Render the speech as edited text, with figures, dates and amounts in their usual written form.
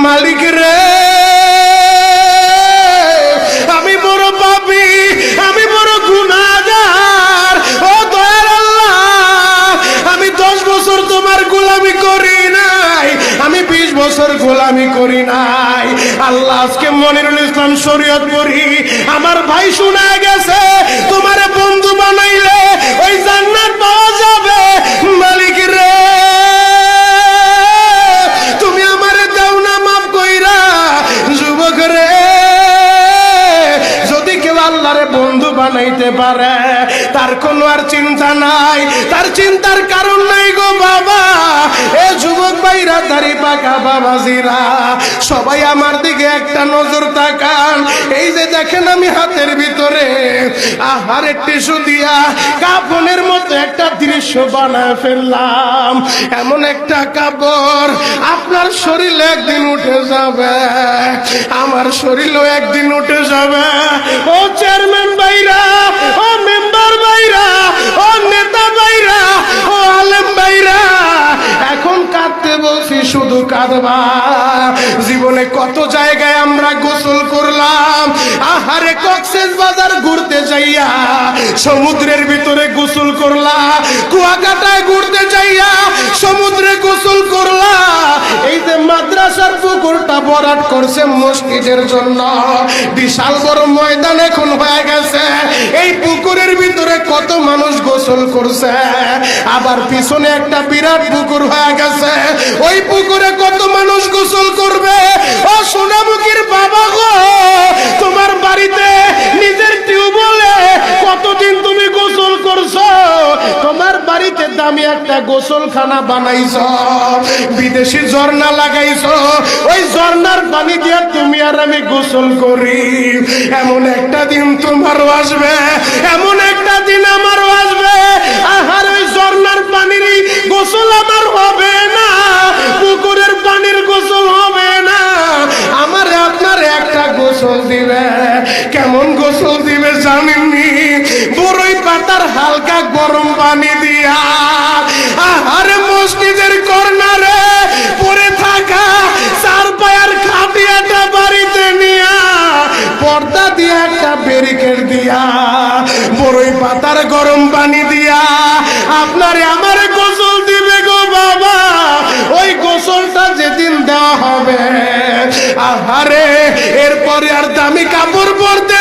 মালিক রে, আমি বড় পাপী, আমি বড় গুনাহগার। ও দয়ার আল্লাহ, আমি 10 বছর তোমার গোলামি করি নাই, আমি 20 বছর গোলামি করি নাই। আল্লাহ আজকে মনিরুল ইসলাম শরীয়তপুরী আমার ভাই শোনা গেছে তোমারে বন্ধু বানাইলে ওই জান্নাত পাওয়া যাবে। মালিক রে, তুমি আমারে দাও না মাফ কইরা। যুবক রে, যদি কেউ আল্লাহরে বন্ধু বানাইতে পারে তার কোনো আর চিন্তা নাই, তার চিন্তার কারণ নাই গো বাবা। এ যুবক ভাইরা, দাড়ি পাকা বাবাজিরা, সবাই আমার দিকে একটা নজর তাকান। এই যে দেখেন আমি হাতের ভিতরে আহারে টিস্যু দিয়া কাফনের মতো একটা দৃশ্য বানায় ফেললাম। এমন একটা কাপড় আপনার শরীরে একদিন উঠে যাবে, আমার শরীরও একদিন উঠে যাবে। ও চেয়ারম্যান ভাইরা, ও মেম্বার ভাইরা, ও নেতা ভাইরা, ও আলেম ভাইরা, এখন কাঁদতে বলছি শুধু কাঁদবা। জীবনে কত জায়গায় আমরা গোসল করলাম। আহারে কক্সবাজার ঘুরতে যাইয়া সমুদ্রের ভিতরে গোসল করলা, কুয়াকাটায় ঘুরতে যাইয়া সমুদ্রে গোসল করলা। এই যে মাদ্রাসার পুকুরটা ভরাট করছে মসজিদের জন্য, বিশাল বড় ময়দান এখন হয়ে গেছে। এই পুকুরের ভিতরে কত মানুষ গোসল করছে, আবার পিছনে একটা বিরাট পুকুর হয়ে গেছে, ওই পুকুরে কত মানুষ গোসল করবে। ও সোনামুখীর বাবা গো, তোমার বাড়িতে নিজের টিউবওয়েলে কতদিন তুমি গোসল করছো? তোমার বাড়িতে দামি একটা গোসলখানা বানাইছো, বিদেশি ঝর্ণা লাগাইছো, ওই ঝর্ণার পানি দিয়ে তুমি আর আমি গোসল করি। এমন একটা দিন তোমারও আসবে, এমন একটা দিন আমারও আসবে। আহার ওই ঝর্ণার পানির গোসল আমার হবে না, পুকুরের পানির গোসল হবে না, আমার আপনার একটা গোসল দিবে। কেমন গোসল দিবে জানেননি? বড়ই পাতার হালকা গরম পানি দিয়া আহারে মসজিদের কর্নারে পড়ে থাকা 4 পায়ার খাটিয়াটা বাড়িতে নিয়া পর্দা দিয়া একটা ব্যারিকেড দিয়া বড়ই পাতার গরম পানি দিয়া আপনারে আমার গোসল দিবে গো বাবা। ওই গোসলটা যেদিন দেওয়া হবে, আহারে এরপরে আর দামি কাপড় পরতে